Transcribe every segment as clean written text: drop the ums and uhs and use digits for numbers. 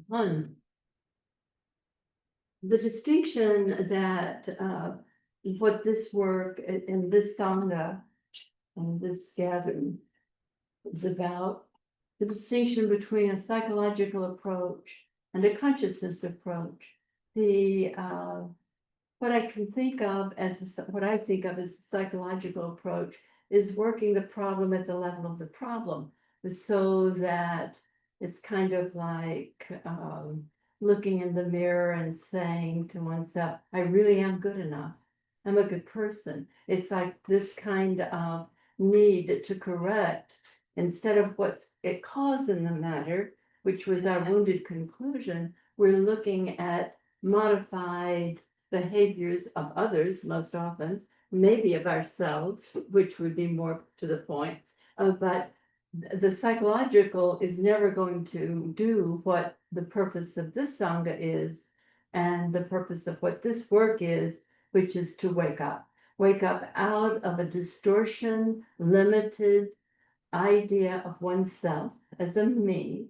One, the distinction that what this work in this sangha and this gathering is about, the distinction between a psychological approach and a consciousness approach. The what I can think of as what I think of as a psychological approach is working the problem at the level of the problem, so that it's kind of like looking in the mirror and saying to oneself, I really am good enough. I'm a good person. It's like this kind of need to correct instead of what's it caused in the matter, which was our wounded conclusion. We're looking at modified behaviors of others, most often, maybe of ourselves, which would be more to the point. But the psychological is never going to do what the purpose of this Sangha is, and the purpose of what this work is, which is to wake up. Wake up out of a distortion, limited idea of oneself as a me,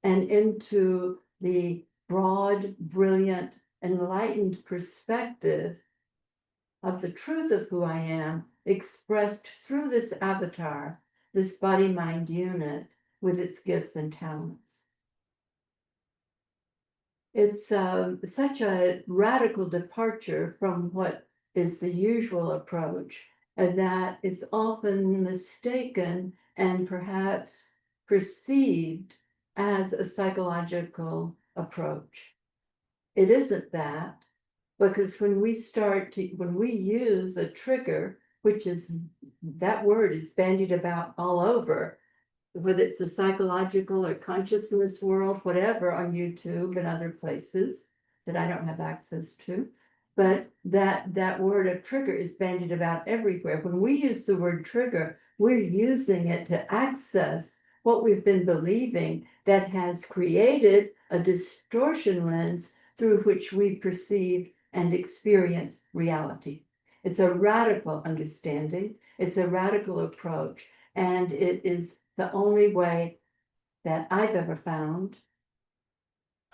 and into the broad, brilliant, enlightened perspective of the truth of who I am expressed through this avatar, this body-mind unit with its gifts and talents. It's such a radical departure from what is the usual approach, that it's often mistaken and perhaps perceived as a psychological approach. It isn't that, because when we use a trigger, which is, that word is bandied about all over, whether it's a psychological or consciousness world, whatever, on YouTube and other places that I don't have access to. But that word of trigger is bandied about everywhere. When we use the word trigger, we're using it to access what we've been believing that has created a distortion lens through which we perceive and experience reality. It's a radical understanding. It's a radical approach. And it is the only way that I've ever found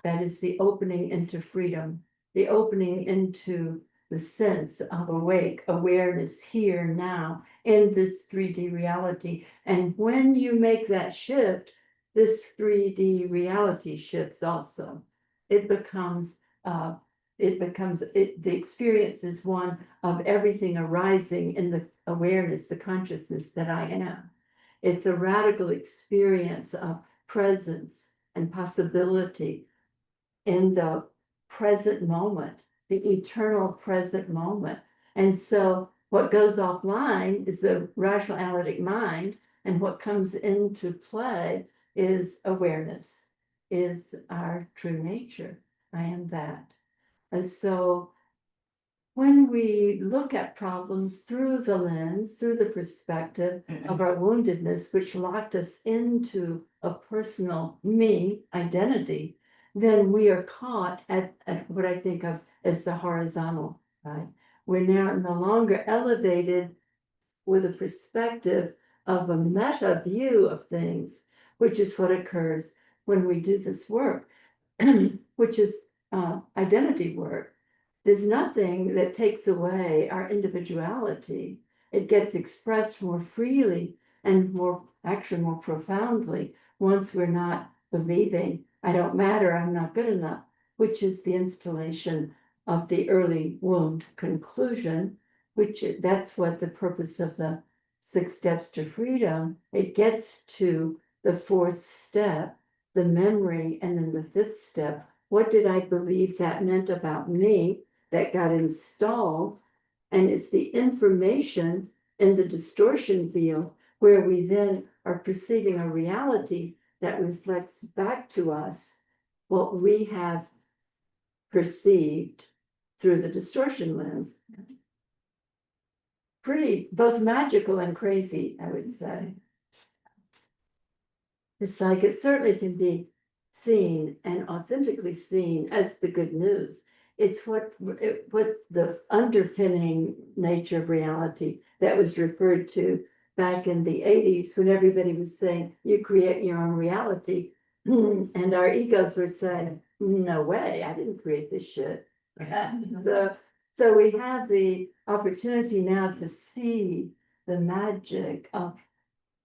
that is the opening into freedom, the opening into the sense of awake awareness here now in this 3D reality. And when you make that shift, this 3D reality shifts also. It becomes the experience is one of everything arising in the awareness, the consciousness that I am. It's a radical experience of presence and possibility in the present moment, the eternal present moment. And so what goes offline is the rational analytic mind, and what comes into play is awareness, is our true nature. I am that. And so when we look at problems through the lens, through the perspective of our woundedness, which locked us into a personal me identity, then we are caught at what I think of as the horizontal, right? We're now no longer elevated with a perspective of a meta view of things, which is what occurs when we do this work, which is identity work. There's nothing that takes away our individuality. It gets expressed more freely and actually more profoundly once we're not believing, I don't matter, I'm not good enough, which is the installation of the early wound conclusion, which that's what the purpose of the 6 steps to freedom. It gets to the 4th step, the memory, and then the 5th step. What did I believe that meant about me? That got installed, and it's the information in the distortion field where we then are perceiving a reality that reflects back to us what we have perceived through the distortion lens. Pretty both magical and crazy, I would say. It's like it certainly can be seen and authentically seen as the good news. It's what the underpinning nature of reality that was referred to back in the 80s when everybody was saying you create your own reality. And our egos were saying, no way, I didn't create this shit. So we have the opportunity now to see the magic of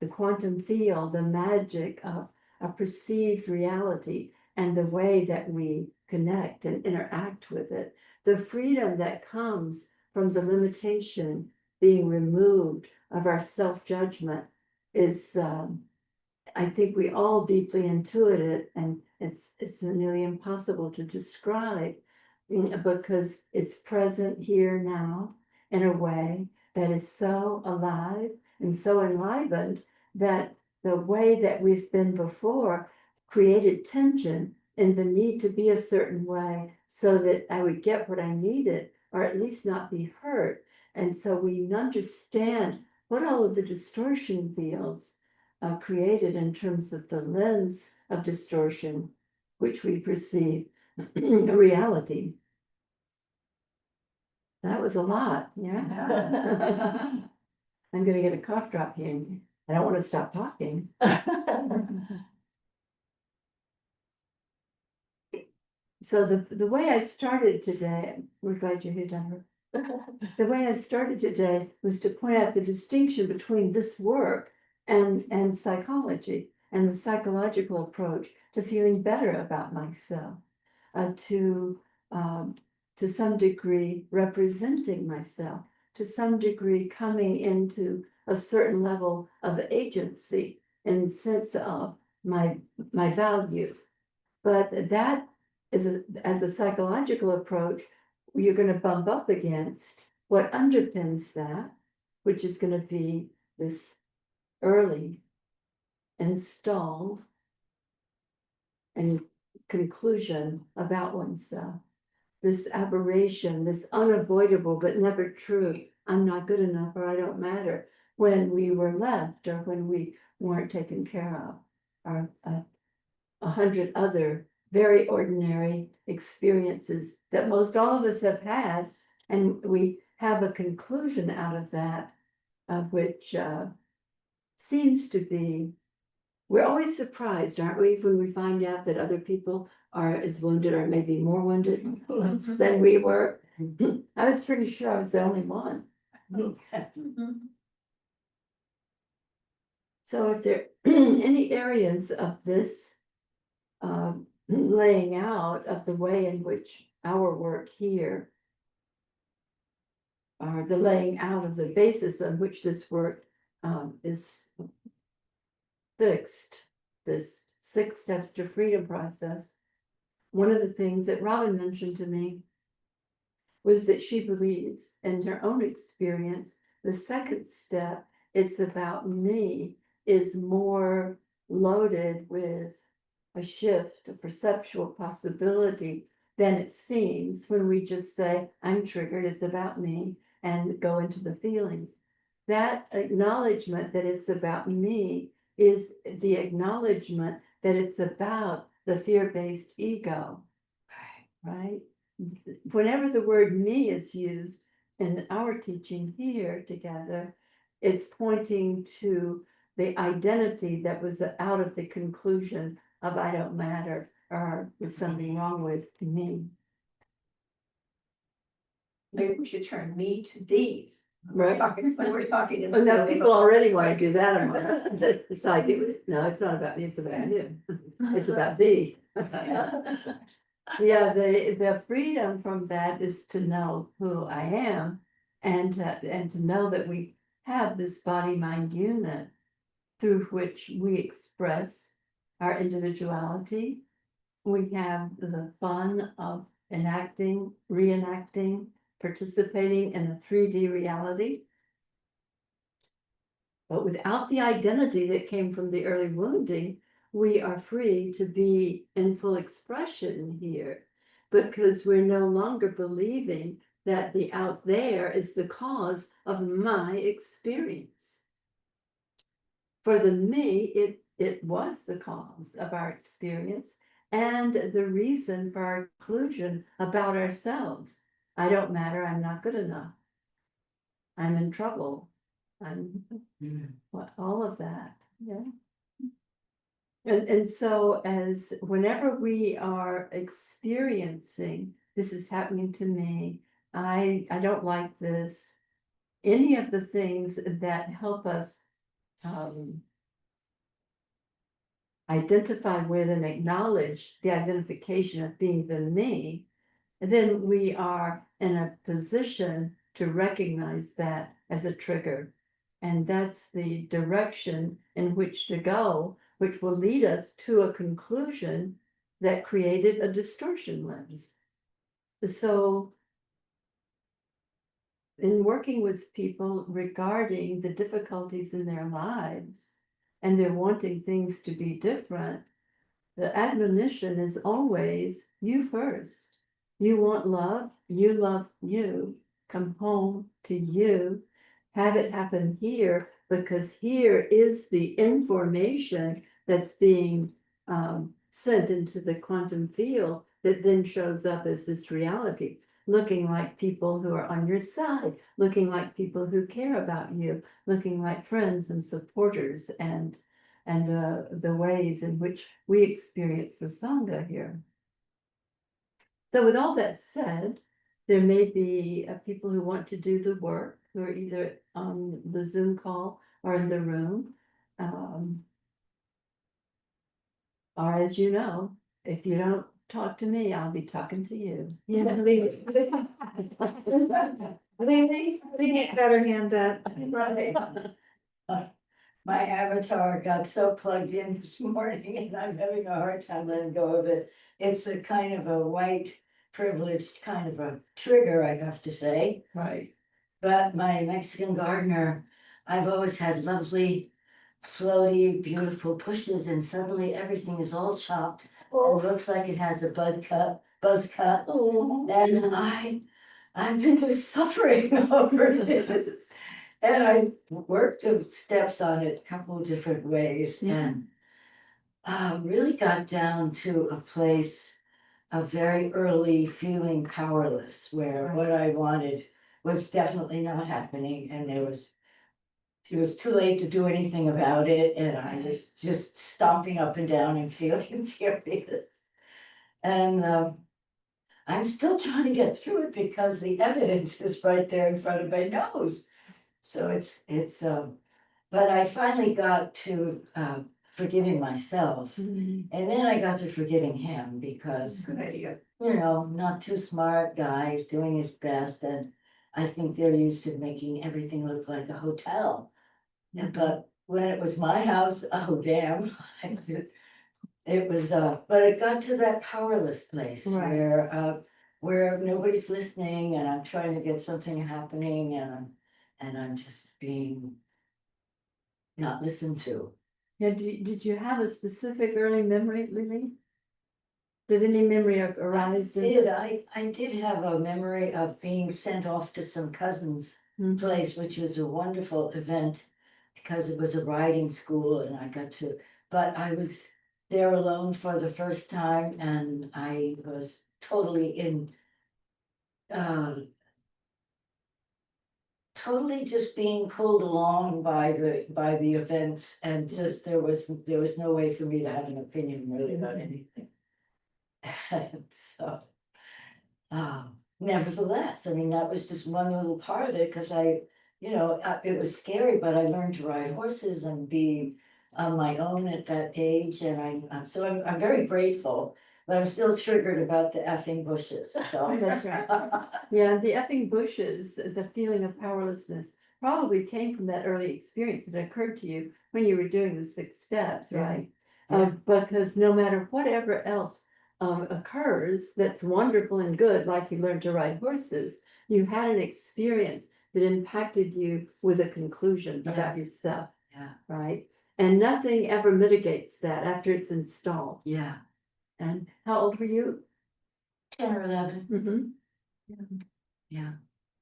the quantum field, the magic of a perceived reality, and the way that we connect and interact with it. The freedom that comes from the limitation being removed of our self-judgment is, I think we all deeply intuit it, and it's nearly impossible to describe, because it's present here now in a way that is so alive and so enlivened that the way that we've been before created tension and the need to be a certain way so that I would get what I needed, or at least not be hurt. And so we understand what all of the distortion fields created in terms of the lens of distortion, which we perceive reality. That was a lot, yeah. I'm gonna get a cough drop here. I don't want to stop talking. So the way I started today, we're glad you're here, Denver. The way I started today was to point out the distinction between this work and psychology and the psychological approach to feeling better about myself, to to some degree representing myself, to some degree coming into a certain level of agency and sense of my value. But that is as a psychological approach, you're going to bump up against what underpins that, which is going to be this early installed and conclusion about oneself, this aberration, this unavoidable but never true, I'm not good enough or I don't matter, when we were left or when we weren't taken care of, or 100 other very ordinary experiences that most all of us have had, and we have a conclusion out of that, which seems to be, we're always surprised, aren't we, when we find out that other people are as wounded or maybe more wounded than we were. I was pretty sure I was the only one. So if there any areas of this laying out of the way in which our work here, or the laying out of the basis on which this work is fixed, this 6 steps to freedom process. One of the things that Robin mentioned to me was that she believes in her own experience, the second step, it's about me, is more loaded with a shift, a perceptual possibility than it seems when we just say, I'm triggered, it's about me, and go into the feelings. That acknowledgement that it's about me is the acknowledgement that it's about the fear-based ego, right? Whenever the word me is used in our teaching here together, it's pointing to the identity that was out of the conclusion of I don't matter or there's something wrong with me. Maybe we should turn me to thee. Right. When we're talking in Well, no, the people already want to do that. It's like, no, it's not about me, it's about you. It's about thee. Yeah, the freedom from that is to know who I am and to know that we have this body-mind unit through which we express our individuality. We have the fun of enacting, reenacting, participating in a 3D reality. But without the identity that came from the early wounding, we are free to be in full expression here, because we're no longer believing that the out there is the cause of my experience. For the me, it was the cause of our experience and the reason for our conclusion about ourselves. I don't matter, I'm not good enough. I'm in trouble. I'm all of that. Yeah. And so as whenever we are experiencing, this is happening to me, I don't like this, any of the things that help us um, identify with and acknowledge the identification of being the me, then we are in a position to recognize that as a trigger. And that's the direction in which to go, which will lead us to a conclusion that created a distortion lens. So, in working with people regarding the difficulties in their lives and they're wanting things to be different, the admonition is always you first. You want love, you love you, come home to you, have it happen here, because here is the information that's being sent into the quantum field that then shows up as this reality, looking like people who are on your side, looking like people who care about you, looking like friends and supporters, and the ways in which we experience the Sangha here. So with all that said, there may be people who want to do the work, who are either on the Zoom call or in the room. Or as you know, if you don't talk to me, I'll be talking to you. Yeah, leave it better hand up. Right. My avatar got so plugged in this morning and I'm having a hard time letting go of it. It's a kind of a white privileged kind of a trigger, I have to say. Right. But my Mexican gardener, I've always had lovely, floaty, beautiful bushes, and suddenly everything is all chopped. And looks like it has a buzz cut. And I've been just suffering over this. And I worked the steps on it a couple of different ways and really got down to a place of very early feeling powerless, where what I wanted was definitely not happening, and it was too late to do anything about it, and I was just stomping up and down and feeling furious. And I'm still trying to get through it because the evidence is right there in front of my nose. So but I finally got to forgiving myself, and then I got to forgiving him because, Good idea. not too smart guy, he's doing his best, and I think they're used to making everything look like a hotel. But when it was my house, oh damn, it was, but it got to that powerless place Right. where nobody's listening, and I'm trying to get something happening, and I'm just being not listened to. Yeah, did you have a specific early memory, Lily? Did any memory arise? I did have a memory of being sent off to some cousin's Mhm. place, which was a wonderful event because it was a riding school and I got to, but I was there alone for the first time and I was totally uh, totally just being pulled along by the events and just there was no way for me to have an opinion really about anything. And so. Nevertheless, I mean, that was just one little part of it, cause it was scary, but I learned to ride horses and be on my own at that age, and I'm very grateful, but I'm still triggered about the effing bushes, so. That's right. Yeah, the effing bushes, the feeling of powerlessness probably came from that early experience that occurred to you when you were doing the 6 steps, Yeah. right? Yeah. Because no matter whatever else occurs that's wonderful and good, like you learned to ride horses, you had an experience that impacted you with a conclusion about yourself, Yeah, right? And nothing ever mitigates that after it's installed. yeah, And how old were you? 10 or 11, yeah.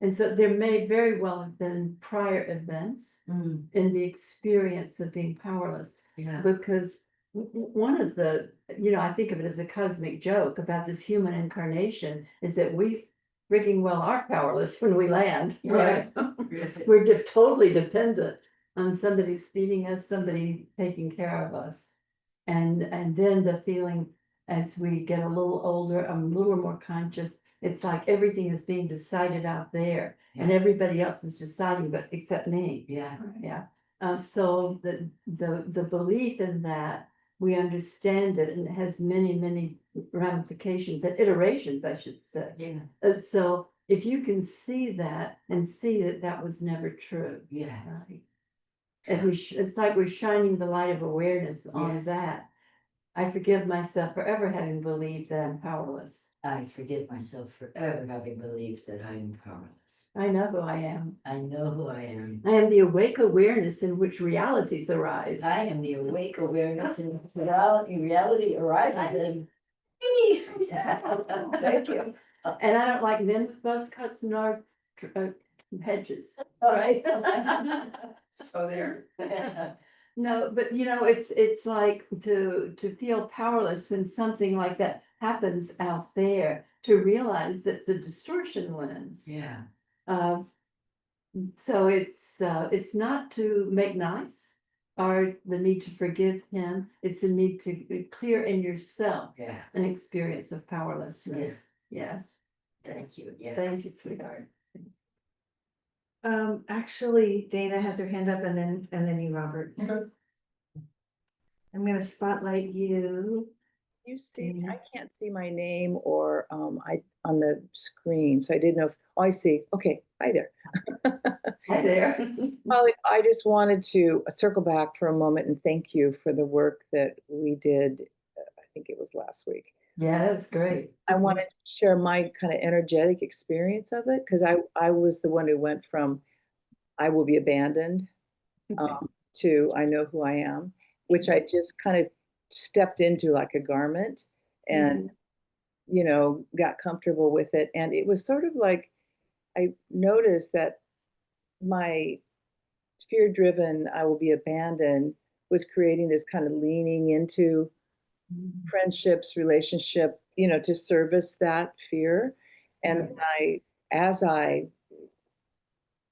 And so there may very well have been prior events in the experience of being powerless. Yeah, Because one of the, I think of it as a cosmic joke about this human incarnation is that we freaking well are powerless when we land, right? We're totally dependent on somebody feeding us, somebody taking care of us. And then the feeling as we get a little older, I'm a little more conscious. It's like everything is being decided out there and Yeah. everybody else is deciding, but except me. Yeah, Yeah, so the belief in that, we understand it and it has many ramifications and iterations, I should say. yeah, So if you can see that and see that that was never true. yeah. Right. And it's like we're shining the light of awareness on Yes. that. I forgive myself for ever having believed that I'm powerless. I forgive myself for ever having believed that I am powerless. I know who I am. I know who I am. I am the awake awareness in which realities arise. I am the awake awareness and reality arises in me. Thank you. And I don't like men with buzz cuts nor hedges, right? So there. No, but it's like to feel powerless when something like that happens out there, to realize it's a distortion lens. Yeah, Uh, so it's not to make nice or the need to forgive him. It's a need to be clear in yourself yeah. an experience of powerlessness. Yes. Thank you, yes. Thank you, sweetheart. Actually, Dana has her hand up and then you, Robert. Okay. I'm gonna spotlight you. You see, Dana. I can't see my name or I on the screen, so I didn't know. Oh, I see. Okay, hi there. Hi there. Molly, I just wanted to circle back for a moment and thank you for the work that we did. I think it was last week. Yeah, that's great. I wanted to share my kind of energetic experience of it because I was the one who went from I will be abandoned to I know who I am, which I just kind of stepped into like a garment and got comfortable with it. And it was sort of like I noticed that my fear driven I will be abandoned was creating this kind of leaning into friendships, relationship, to service that fear. And as I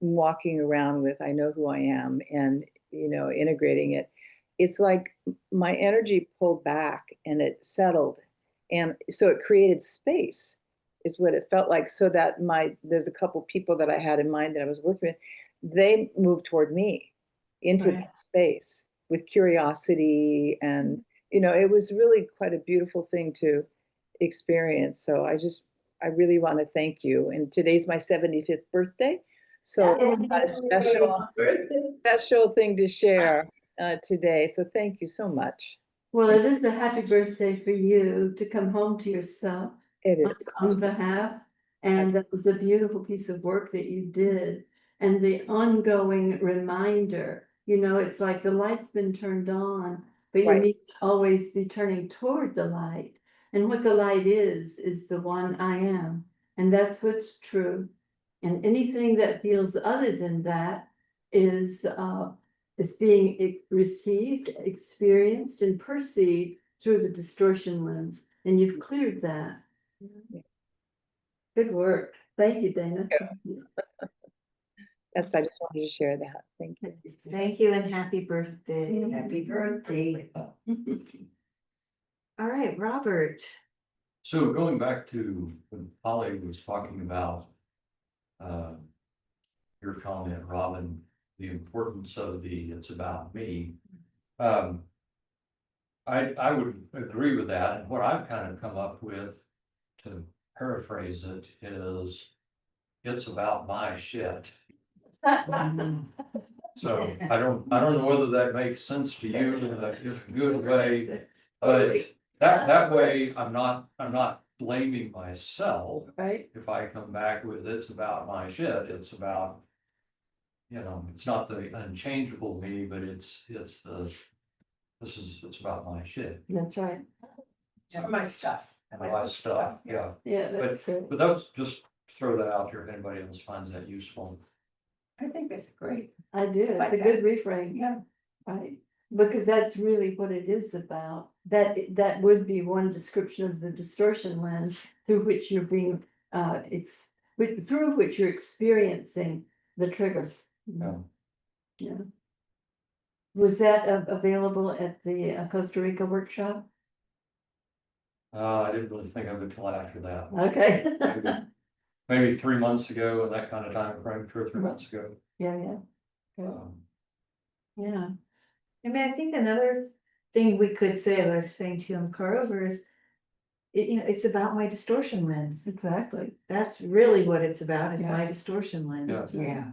walking around with I know who I am and integrating it, it's like my energy pulled back and it settled, and so it created space is what it felt like, so that there's a couple people that I had in mind that I was working with, they moved toward me into Right. that space with curiosity, and it was really quite a beautiful thing to experience. So I really want to thank you, and today's my 75th birthday. So a special thing to share today. So thank you so much. Well, it is a happy birthday for you to come home to yourself It is. on behalf. And that was a beautiful piece of work that you did. And the ongoing reminder, it's like the light's been turned on, but you Right. need to always be turning toward the light. And what the light is the one I am. And that's what's true. And anything that feels other than that is being received, experienced, and perceived through the distortion lens. And you've cleared that. Good work. Thank you, Dana. I just wanted to share that. Thank you. Thank you and happy birthday. Happy birthday. All right, Robert. So going back to when Polly was talking about your comment, Robin, the importance of it's about me. I would agree with that. And what I've kind of come up with, to paraphrase it, is it's about my shit. So I don't know whether that makes sense to you in a good way, but that way I'm not blaming myself. Right? If I come back with it's about my shit, it's about, it's not the unchangeable me, but it's about my shit. That's right. My stuff. My stuff, yeah. Yeah, that's good. But that was just throw that out there if anybody else finds that useful. I think that's great. I do. It's Like a that. good refrain. Yeah. Right. Because that's really what it is about. That would be one description of the distortion lens through which you're being through which you're experiencing the trigger. Yeah. Yeah. Was that available at the Costa Rica workshop? I didn't really think of it till after that. Okay. Maybe 3 months ago, and that kind of time frame, 2 or 3 months ago. Yeah, yeah, Um, yeah. I mean, I think another thing we could say, I was saying to you in the car over is, it's about my distortion lens. Exactly. That's really what it's about, is Yeah. my distortion lens. Yeah.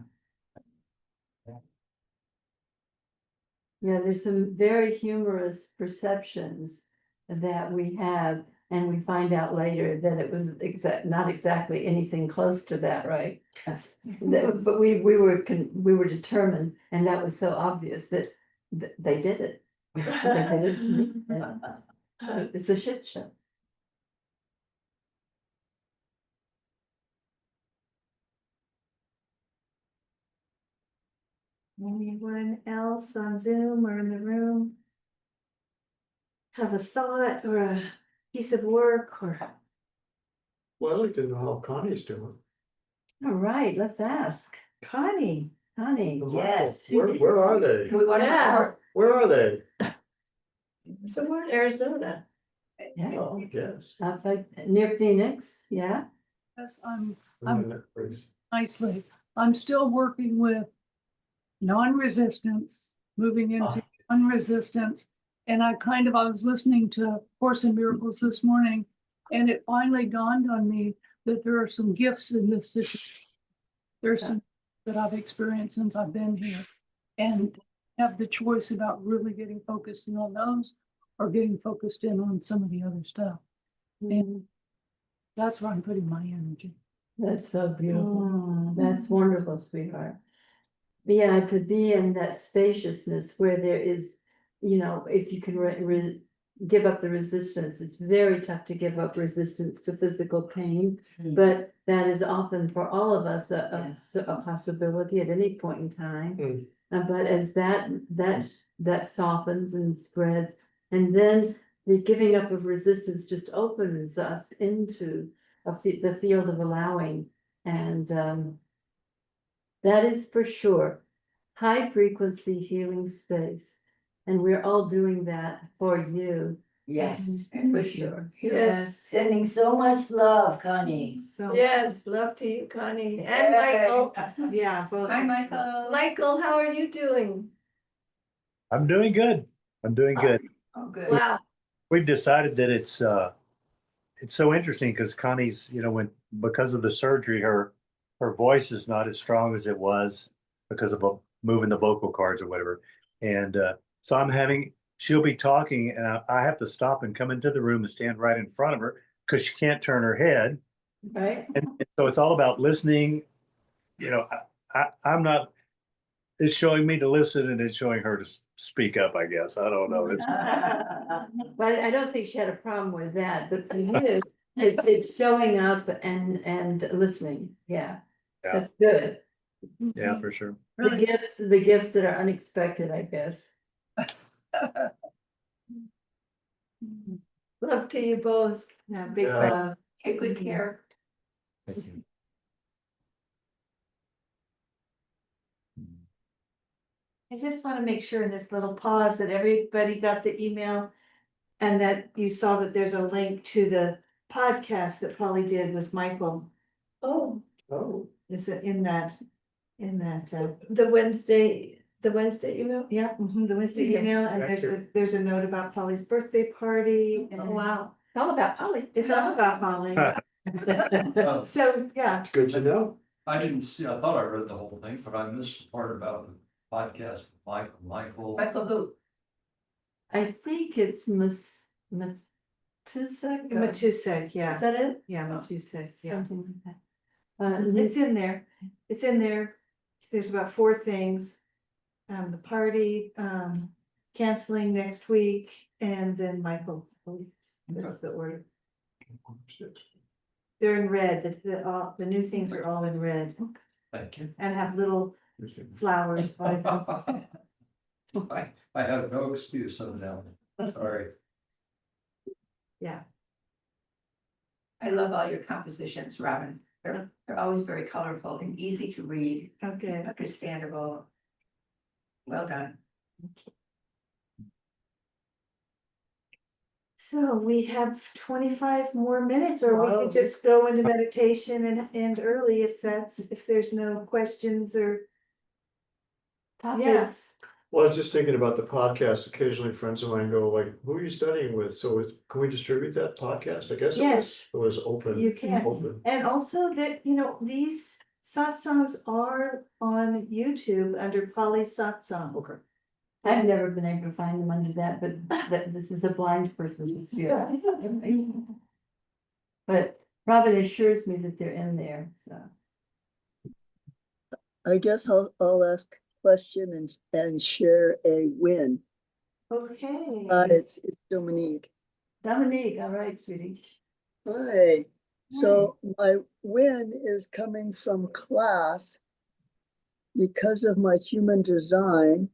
Yeah. Yeah, there's some very humorous perceptions that we have, and we find out later that it was not exactly anything close to that, right? But we were determined, and that was so obvious that they did it. They did it to me. And it's a shit show. Anyone else on Zoom or in the room? Have a thought or a piece of work or? Well, I'd like to know how Connie's doing. All right, let's ask Connie. Connie. Yes. Where are they? We want to Yeah. know. Where are they? Somewhere in Arizona. Yeah, Oh, yes. outside near Phoenix. Yeah. Yes, I'm In that place. nicely. I'm still working with non-resistance, moving into unresistance. And I was listening to Course in Miracles this morning, and it finally dawned on me that there are some gifts in this situation. There's some that I've experienced since I've been here, and have the choice about really getting focused in on those or getting focused in on some of the other stuff. And that's where I'm putting my energy. That's so beautiful. Mm. That's wonderful, sweetheart. Yeah, to be in that spaciousness where there is, if you can give up the resistance, it's very tough to give up resistance to physical pain. But that is often for all of us a possibility at any point in time. But as that softens and spreads, and then the giving up of resistance just opens us into the field of allowing, and that is for sure high frequency healing space, and we're all doing that for you. Yes, for sure. Yes. Sending so much love, Connie. So. Yes, love to you, Connie, and Yay. Michael. Yeah. Both. Hi, Michael. Michael, how are you doing? I'm doing good. I'm doing good. Oh, good. Wow, We've decided that it's so interesting because Connie's, because of the surgery, her voice is not as strong as it was because of moving the vocal cords or whatever. And so she'll be talking and I have to stop and come into the room and stand right in front of her because she can't turn her head. Right? And so it's all about listening. I'm not, it's showing me to listen and it's showing her to speak up, I guess. I don't know. But I don't think she had a problem with that, but for you, it's showing up and listening, yeah. Yeah. That's good. Yeah, for sure. The gifts that are unexpected, I guess. love to you both. Yeah, big Yeah. love. Take good care. Thank you. I just want to make sure in this little pause that everybody got the email and that you saw that there's a link to the podcast that Polly did with Michael. Oh, Oh, Is it in that, the Wednesday email? yeah, the Wednesday Okay. email, and there's a note about Polly's birthday party. Oh, And wow, it's all about Polly. it's all about Polly. Oh, So, yeah, it's good to know. I didn't see, I thought I read the whole thing, but I missed the part about the podcast with Michael. Michael who? I think it's Matusek. Matusek, Is yeah, that it? yeah, Matusek, yeah. Something like that. It's in there, it's in there. There's about 4 things. The party, canceling next week, and then Michael, that's the order. They're in red, the new things are all in red Thank you. and have little flowers by them. I have no excuse of now. Sorry. Yeah, I love all your compositions, Robin. They're always very colorful and easy to read, okay. understandable. Well done. So we have 25 more minutes, or we Wow. could just go into meditation and end early if there's no questions or. Yes, Well, I was just thinking about the podcast. Occasionally friends of mine go like, who are you studying with? So can we distribute that podcast? I guess Yes. it was open. you can. Open. And also that, these satsangs are on YouTube under Pali Satsang. Okay. I've never been able to find them under that, but this is a blind person's experience. But Robin assures me that they're in there, so. I guess I'll ask a question and share a win. Okay. It's Dominique. Dominique, all right, sweetie. Hi. So my win is coming from class because of my human design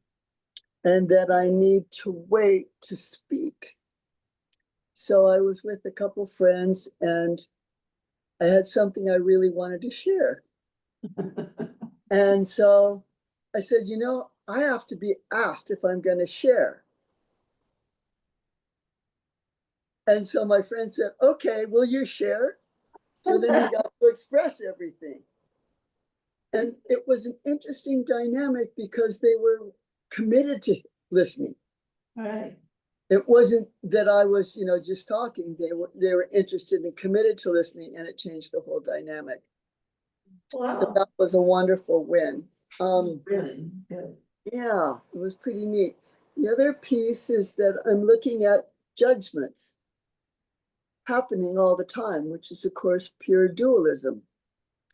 and that I need to wait to speak. So I was with a couple friends and I had something I really wanted to share. And so I said, I have to be asked if I'm going to share. And so my friend said, okay, will you share? So then he got to express everything. And it was an interesting dynamic because they were committed to listening. All right. It wasn't that I was, just talking. They were interested and committed to listening, and it changed the whole dynamic. Wow. So that was a wonderful win. Really good. Yeah, it was pretty neat. The other piece is that I'm looking at judgments happening all the time, which is, of course, pure dualism,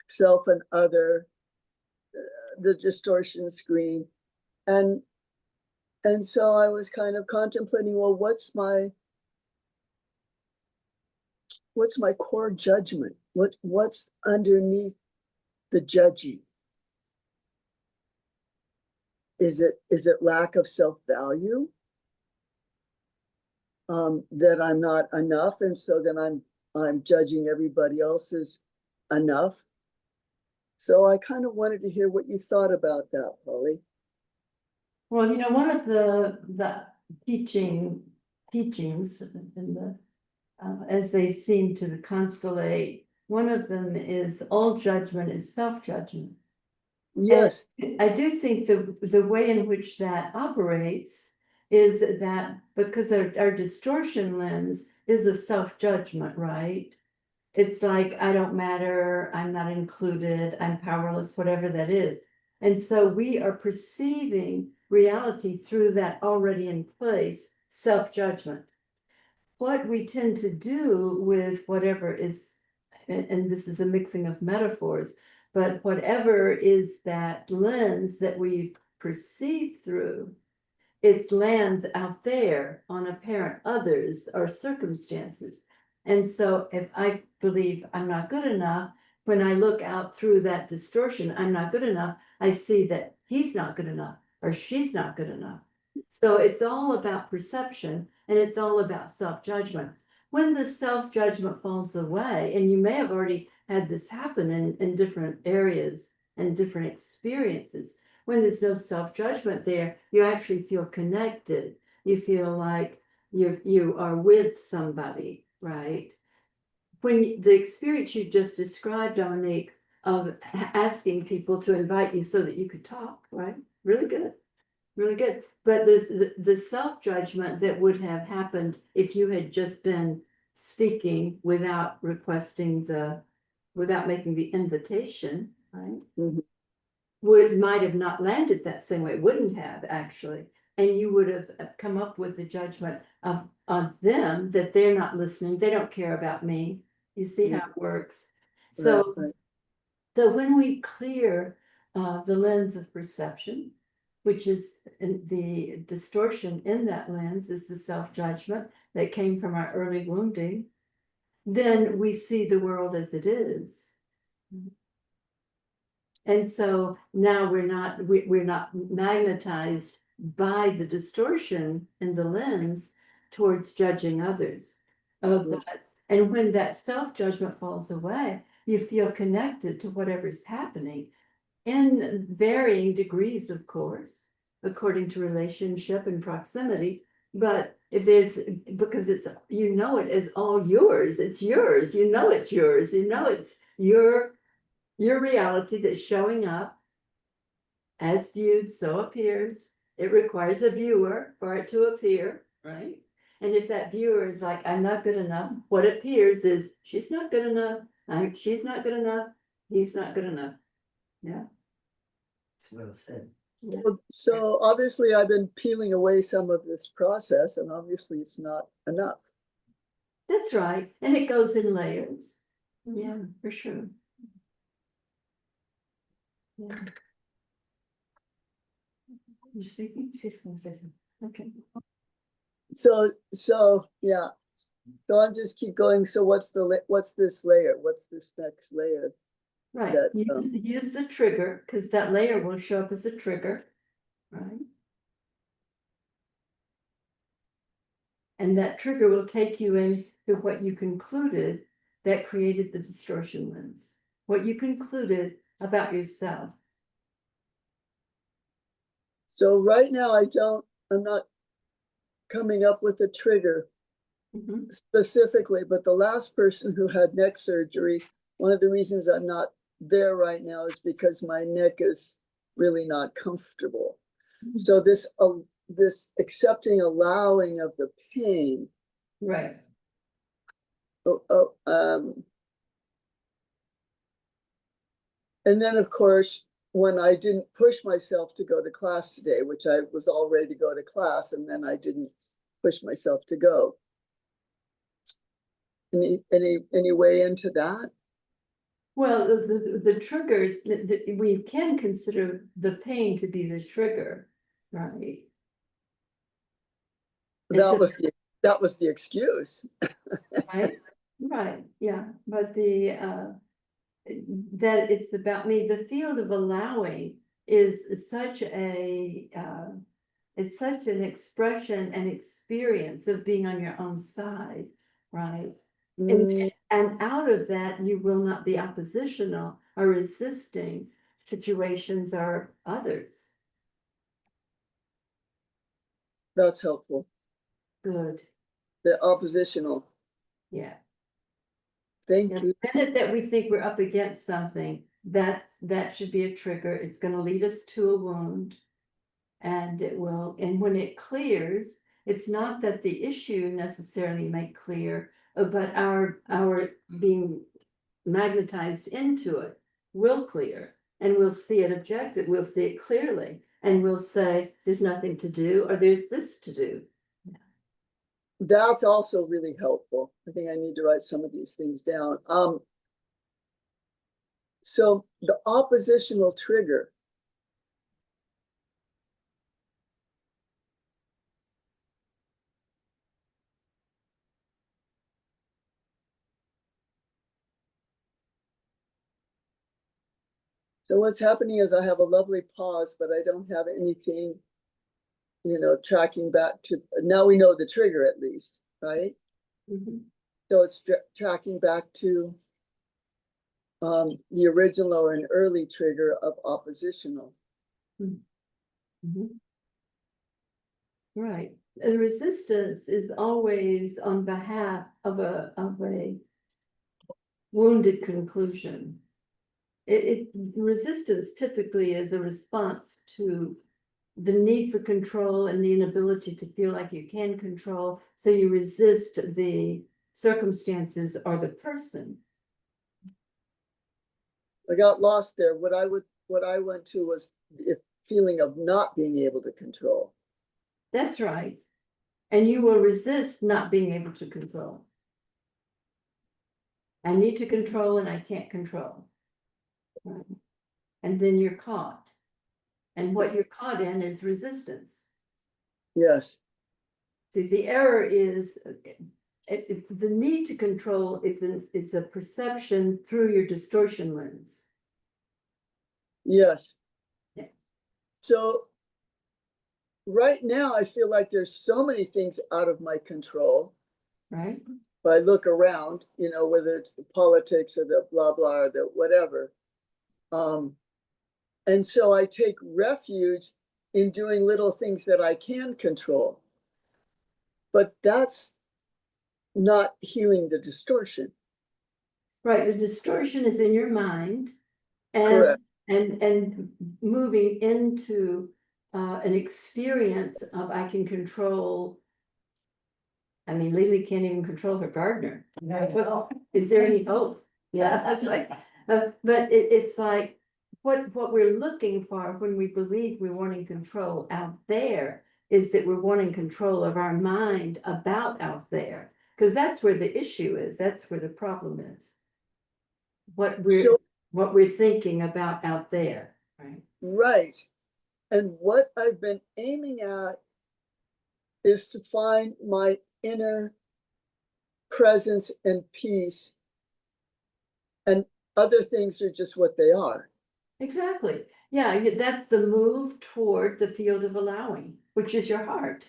self and other, the distortion screen. And so I was kind of contemplating, well, what's my core judgment? What's underneath the judging? Is it lack of self-value? That I'm not enough, and so then I'm judging everybody else's enough. So I kind of wanted to hear what you thought about that, Polly. Well, one of the teachings in the as they seem to constellate, one of them is all judgment is self-judgment. Yes. And I do think the way in which that operates is that because our distortion lens is a self-judgment, right? It's like, I don't matter, I'm not included, I'm powerless, whatever that is. And so we are perceiving reality through that already in place self-judgment. What we tend to do with whatever is, and this is a mixing of metaphors, but whatever is that lens that we perceive through, it's lands out there on apparent others or circumstances. And so if I believe I'm not good enough, when I look out through that distortion, I'm not good enough, I see that he's not good enough or she's not good enough. So it's all about perception and it's all about self-judgment. When the self-judgment falls away, and you may have already had this happen in different areas and different experiences, when there's no self-judgment there, you actually feel connected. You feel like you are with somebody, right? When the experience you just described, Dominique, of asking people to invite you so that you could talk, right? Really good. Really good. But the self-judgment that would have happened if you had just been speaking without without making the invitation, right? Mhm. Might have not landed that same way, wouldn't have actually. And you would have come up with the judgment of them that they're not listening, they don't care about me. You see how it works. So, Right. so when we clear the lens of perception, which is the distortion in that lens is the self-judgment that came from our early wounding, then we see the world as it is. And so now we're not magnetized by the distortion in the lens towards judging others. And when that self-judgment falls away, you feel connected to whatever's happening in varying degrees, of course. according to relationship and proximity. But if there's, because it's, you know, it is all yours, it's yours, you know, it's yours, you know, it's your reality that's showing up. As viewed, so appears. It requires a viewer for it to appear, right? And if that viewer is like, I'm not good enough, what appears is, she's not good enough, she's not good enough, he's not good enough. Yeah. It's well said. Yeah. So obviously I've been peeling away some of this process, and obviously it's not enough. That's right. And it goes in layers. Yeah, for sure. Yeah. You speaking? She's gonna say something. Okay. So yeah. So I'm just keep going. So what's this layer? What's this next layer? Right. That, Use the trigger, because that layer will show up as a trigger, right? And that trigger will take you into what you concluded that created the distortion lens, what you concluded about yourself. So right now I'm not coming up with a trigger Mhm. specifically, but the last person who had neck surgery, one of the reasons I'm not there right now is because my neck is really not comfortable. So this accepting, allowing of the pain. Right. And then of course, when I didn't push myself to go to class today, which I was all ready to go to class, and then I didn't push myself to go. Any way into that? Well, the triggers, we can consider the pain to be the trigger, right? That was the excuse. Right, right, yeah, but that it's about me, the field of allowing is such it's such an expression and experience of being on your own side, right? And out of that, you will not be oppositional or resisting situations or others. That's helpful. Good, The oppositional. yeah. Thank Yeah, you. the minute that we think we're up against something, that should be a trigger. It's gonna lead us to a wound. And it will, and when it clears, it's not that the issue necessarily may clear, but our being magnetized into it will clear. And we'll see it objective, we'll see it clearly, and we'll say, there's nothing to do, or there's this to do. That's also really helpful. I think I need to write some of these things down. So the oppositional trigger. So what's happening is I have a lovely pause, but I don't have anything, tracking back to, now we know the trigger at least, right? Mhm. So it's tracking back to the original or an early trigger of oppositional. Mhm. Right, the resistance is always on behalf of a wounded conclusion. Resistance typically is a response to the need for control and the inability to feel like you can control, so you resist the circumstances or the person. I got lost there. What I went to was the feeling of not being able to control. That's right. And you will resist not being able to control. I need to control and I can't control. Right. And then you're caught. And what you're caught in is resistance. Yes. See, the error is the need to control is a perception through your distortion lens. Yes. Yeah. So right now I feel like there's so many things out of my control. Right. If I look around, whether it's the politics or the blah, blah, or the whatever. And so I take refuge in doing little things that I can control. But that's not healing the distortion. Right, the distortion is in your mind. And, Correct. and moving into an experience of I can control. I mean, Lily can't even control her gardener. Is there any hope? Yeah, that's like, but it's like, what we're looking for when we believe we're wanting control out there is that we're wanting control of our mind about out there. Because that's where the issue is, that's where the problem is. What we're thinking about out there, right? Right. And what I've been aiming at is to find my inner presence and peace, and other things are just what they are. Exactly. Yeah, that's the move toward the field of allowing, which is your heart.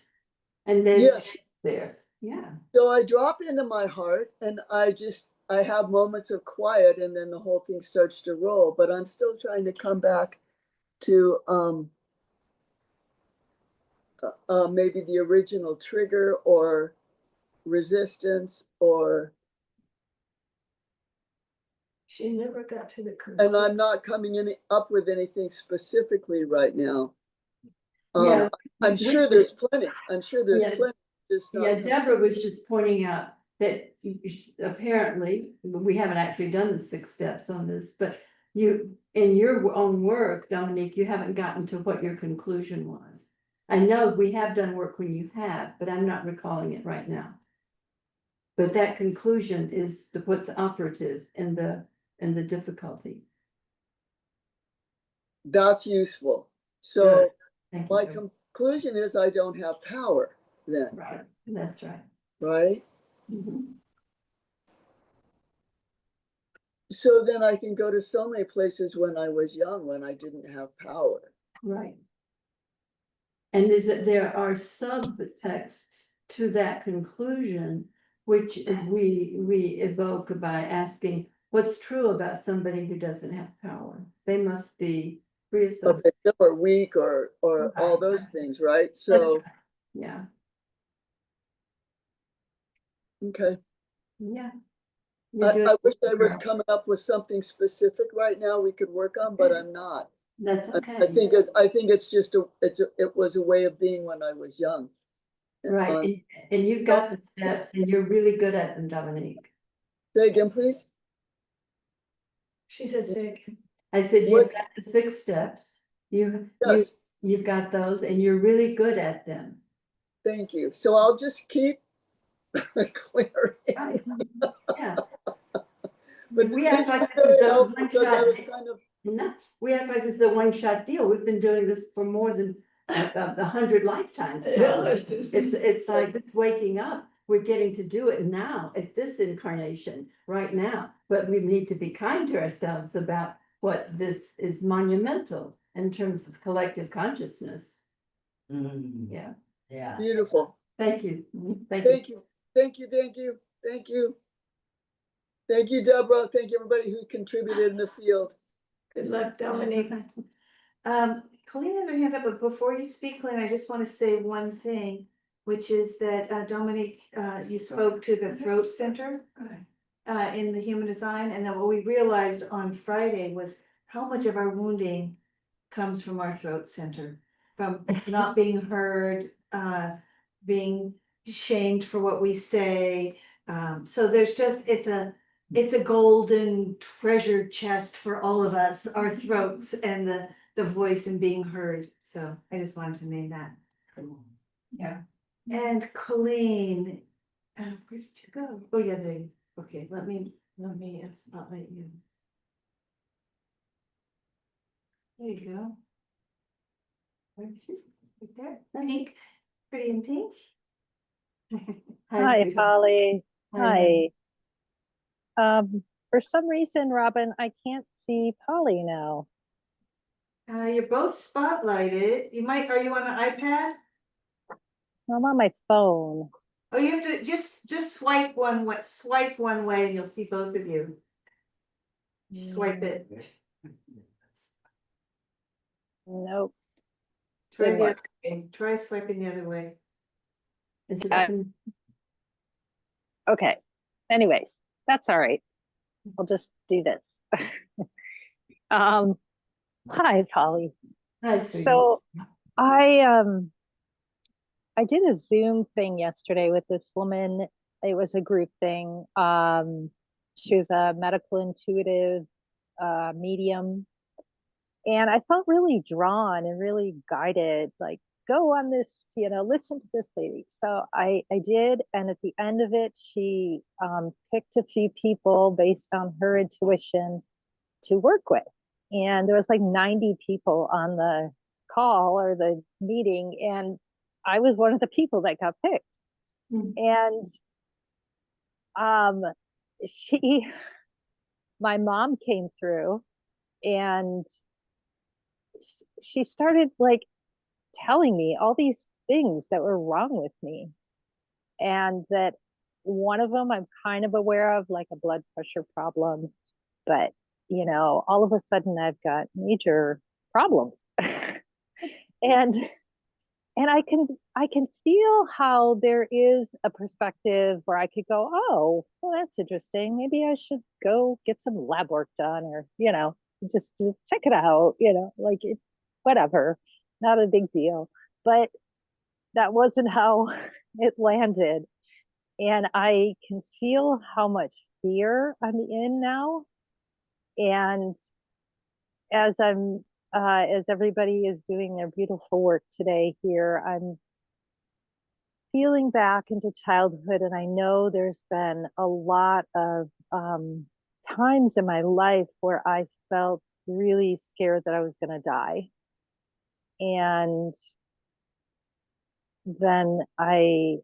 And then Yes. there, yeah. So I drop into my heart and I have moments of quiet, and then the whole thing starts to roll, but I'm still trying to come back to maybe the original trigger or resistance, or She never got to the and conclusion. I'm not coming up with anything specifically right now. Yeah, I'm sure there's plenty. I'm sure there's Yeah. plenty. Just not Yeah, coming. Deborah was just pointing out that apparently, we haven't actually done the 6 steps on this, but you, in your own work, Dominique, you haven't gotten to what your conclusion was. I know we have done work when you have, but I'm not recalling it right now. But that conclusion is what's operative in the difficulty. That's useful. So Good. Thank my you. conclusion is I don't have power then, Right, that's right. right? Mhm. So then I can go to so many places when I was young, when I didn't have power. Right. And there are subtexts to that conclusion, which we evoke by asking, what's true about somebody who doesn't have power? They must be free A associated. victim or weak or all those things, right? So, Yeah, okay. yeah. I wish I was coming up with something specific right now we could work on, but I'm not. That's okay. I think it's just it was a way of being when I was young. Right, and you've got the steps and you're really good at them, Dominique. Say again, please. She said, "Sick." I said, you've got the 6 steps. Yes. You've got those and you're really good at them. Thank you. So I'll just keep clearing. Right. Yeah. But We act this was like very this is a helpful because I was one-shot. kind of No, we act like this is a one-shot deal. We've been doing this for more than 100 lifetimes. Yeah. It's like it's waking up. We're getting to do it now at this incarnation right now. But we need to be kind to ourselves about what this is monumental in terms of collective consciousness. Yeah. Yeah. beautiful. Thank you. Thank Thank you. you. Thank you. Thank you. Thank you. Thank you, Deborah. Thank you, everybody who contributed in the field. Good luck, Dominique. Colleen has her hand up, but before you speak, Colleen, I just want to say one thing, which is that Dominique, you spoke to the throat center in the human design, and then what we realized on Friday was how much of our wounding comes from our throat center, from not being heard, being shamed for what we say. So there's just, it's a golden treasure chest for all of us, our throats and the voice and being heard. So I just wanted to name that. Yeah. And Colleen, where did you go? Oh, yeah, there. Okay, let me spotlight you. There you go. Where is she? Right there, pink, pretty in pink. Hi, sweetheart. Polly. Hi. For some reason, Robin, I can't see Polly now. You're both spotlighted. Are you on an iPad? I'm on my phone. Oh, you have to just swipe one way and you'll see both of you. Swipe it. Nope. Try Didn't the other work. way. Try swiping the other way. Is it Uh, open? Okay, anyways, that's all right. I'll just do this. Um, hi, Polly. Hi, sweetie. So I did a Zoom thing yesterday with this woman. It was a group thing. She was a medical intuitive medium, and I felt really drawn and really guided, like, go on this, listen to this lady. So I did, and at the end of it, she picked a few people based on her intuition to work with. And there was like 90 people on the call or the meeting, and I was one of the people that got picked. Mm. And um she my mom came through, and she started like telling me all these things that were wrong with me, and that one of them I'm kind of aware of, like a blood pressure problem, but all of a sudden I've got major problems. and and I can feel how there is a perspective where I could go, oh, well, that's interesting. Maybe I should go get some lab work done, or just to check it out. Like it, whatever, not a big deal. But that wasn't how it landed, and I can feel how much fear I'm in now. And as everybody is doing their beautiful work today here, I'm feeling back into childhood, and I know there's been a lot of times in my life where I felt really scared that I was going to die. And then I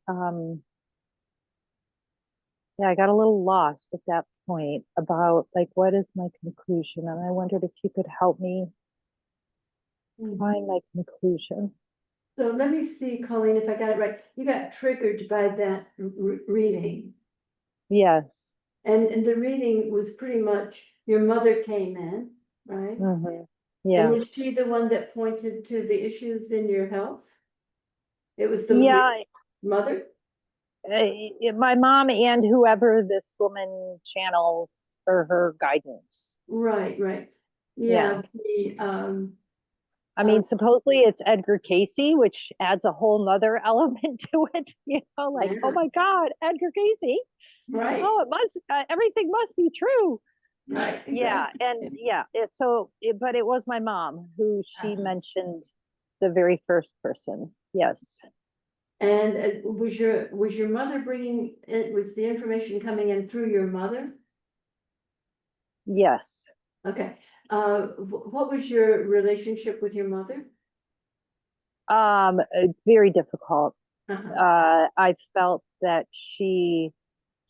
got a little lost at that point about, like, what is my conclusion? And I wondered if you could help me find my conclusion. So let me see, Colleen, if I got it right. You got triggered by that reading. Yes. And the reading was pretty much your mother came in, right? Mm-hmm. And Yeah. was she the one that pointed to the issues in your health? It was the Yeah. mother? My mom and whoever this woman channels for her guidance. Right, right. Yeah. Yeah, I mean, supposedly it's Edgar Casey, which adds a whole nother element to it. Like, Yeah. oh my God, Edgar Casey. right, Oh, it must, everything must be true. right. Yeah. And yeah, but it was my mom who she Uh-huh. mentioned, the very first person. Yes. And was your mother bringing it? Was the information coming in through your mother? Yes. Okay. What was your relationship with your mother? Very difficult. Uh-huh. I felt that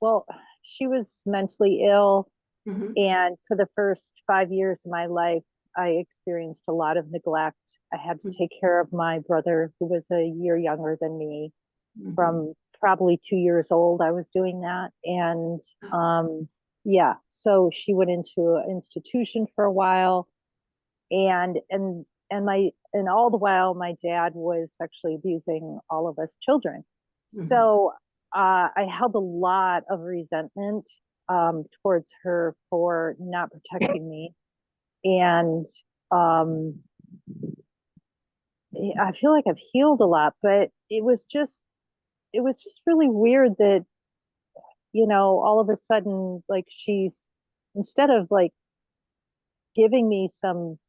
well, she was mentally ill. Mhm. And for the first 5 years of my life, I experienced a lot of neglect. I had to take care of my brother, who was a year younger than me. Mhm. From probably 2 years old, I was doing that. And yeah, so she went into an institution for a while. And all the while my dad was sexually abusing all of us children. Mhm. So I held a lot of resentment towards her for not protecting me. And I feel like I've healed a lot, but it was just really weird that all of a sudden, like, she's, instead of like giving me some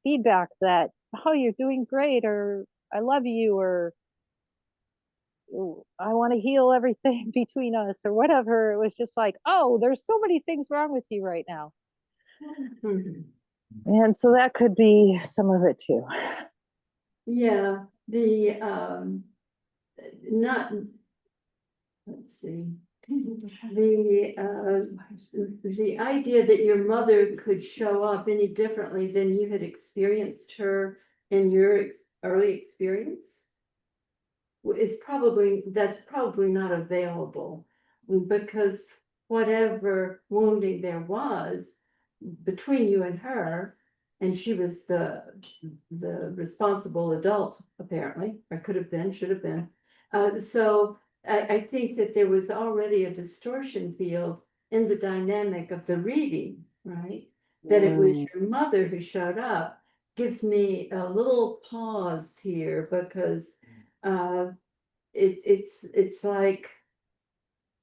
feedback that, oh, you're doing great, or I love you, or I want to heal everything between us, or whatever, it was just like, oh, there's so many things wrong with you right now. Mhm. And so that could be some of it too. Yeah, not, let's see. The idea that your mother could show up any differently than you had experienced her in your early experience that's probably not available, because whatever wounding there was between you and her And she was the responsible adult, apparently, or could have been, should have been. So I think that there was already a distortion field in the dynamic of the reading, right? That it was your mother who showed up gives me a little pause here because it's like,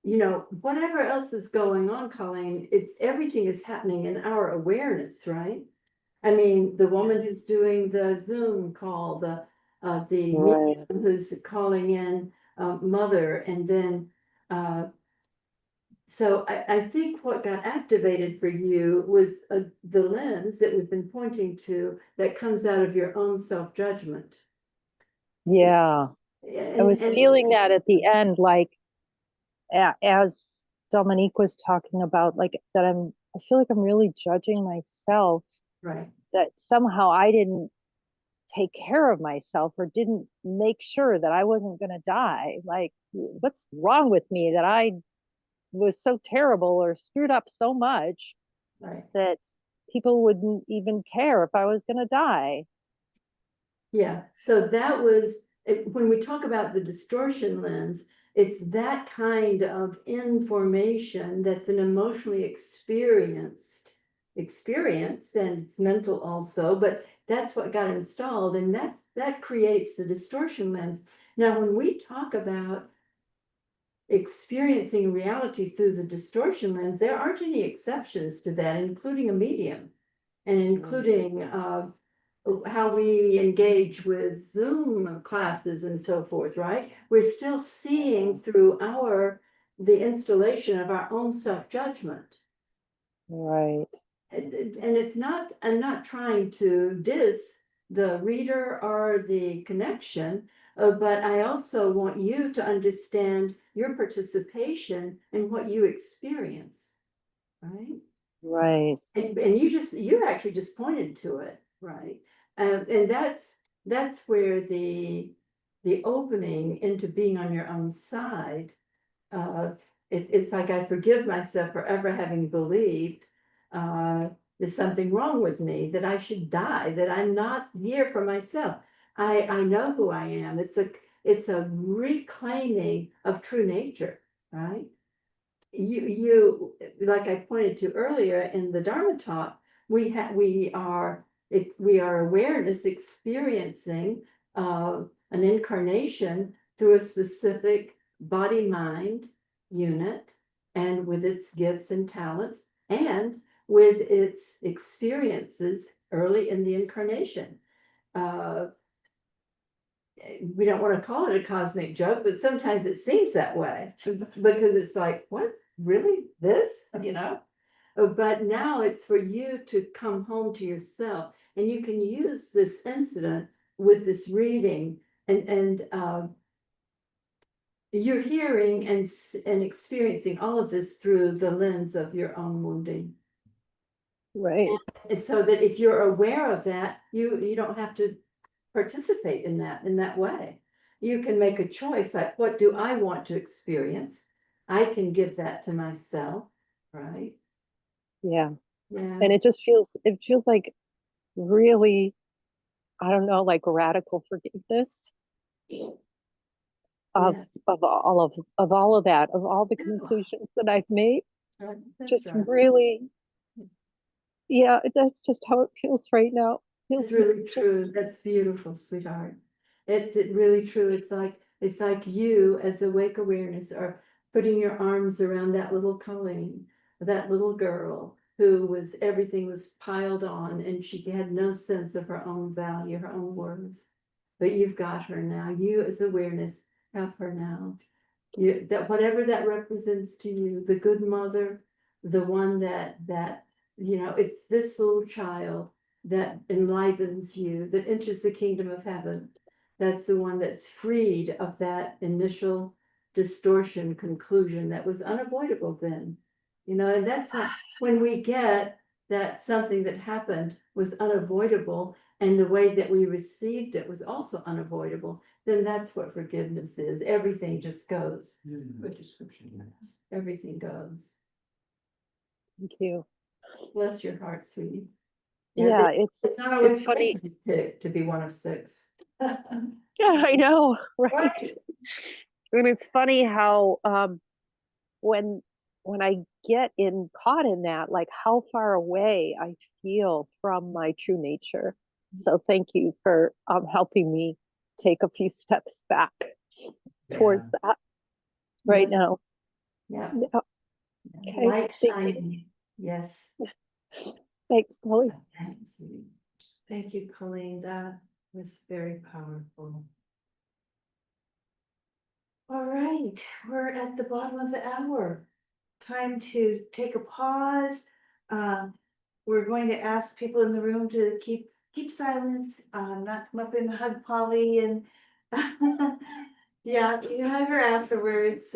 you know, whatever else is going on, Colleen, it's everything is happening in our awareness, right? I mean, the woman who's doing the Zoom call, the medium who's calling in mother, and then so I think what got activated for you was the lens that we've been pointing to that comes out of your own self-judgment. Yeah, I was feeling that at the end, like as Dominique was talking about, like that I feel like I'm really judging myself, right, that somehow I didn't take care of myself or didn't make sure that I wasn't going to die. Like, what's wrong with me that I was so terrible or screwed up so much right. that people wouldn't even care if I was going to die? Yeah, so that was, when we talk about the distortion lens, it's that kind of information that's an emotionally experienced experience, and it's mental also, but that's what got installed, and that creates the distortion lens. Now, when we talk about experiencing reality through the distortion lens, there aren't any exceptions to that, including a medium, and including how we engage with Zoom classes and so forth, right? We're still seeing through the installation of our own self-judgment. Right. And it's not, I'm not trying to diss the reader or the connection, but I also want you to understand your participation in what you experience, right? Right. And you actually just pointed to it, right? And that's where the opening into being on your own side, it's like I forgive myself for ever having believed there's something wrong with me, that I should die, that I'm not here for myself. I know who I am. It's a reclaiming of true nature, right? You like I pointed to earlier in the Dharma talk, we are awareness experiencing an incarnation through a specific body mind unit, and with its gifts and talents, and with its experiences early in the incarnation. Uh, we don't want to call it a cosmic joke, but sometimes it seems that way because it's like, what, really, this, you know? But now it's for you to come home to yourself, and you can use this incident with this reading, and you're hearing and experiencing all of this through the lens of your own wounding. Right. And so that if you're aware of that, you don't have to participate in that way. You can make a choice, like, what do I want to experience? I can give that to myself, right? Yeah. Yeah. And it feels like really, I don't know, like radical forgiveness of Yeah. of all of that, of all the conclusions that I've made. That's Just right. really, yeah, that's just how it feels right now. It's Feels really just true. That's beautiful, sweetheart. It's really true. It's like you as awake awareness are putting your arms around that little Colleen, that little girl who was, everything was piled on, and she had no sense of her own value, her own worth. But you've got her now. You as awareness have her now. That whatever that represents to you, the good mother, the one that it's this little child that enlivens you, that enters the kingdom of heaven. That's the one that's freed of that initial distortion conclusion that was unavoidable then. And that's when we get that something that happened was unavoidable, and the way that we received it was also unavoidable, then that's what forgiveness is. Everything just goes. Good description. Everything goes. thank you. Bless your heart, sweetie. Yeah, It's not always funny. going to be picked to be one of six. Yeah, I know, right? Right. And it's funny how when I get caught in that, like how far away I feel from my true nature. So thank you for helping me take a few steps back towards that right Yes. now. Yeah. Yeah, okay, Light thank you. shining. Yes. Thanks, Chloe. Thanks, sweetie. Thank you, Colleen. That was very powerful. All right, we're at the bottom of the hour. Time to take a pause. We're going to ask people in the room to keep silence, not come up and hug Polly and yeah, you hug her afterwards.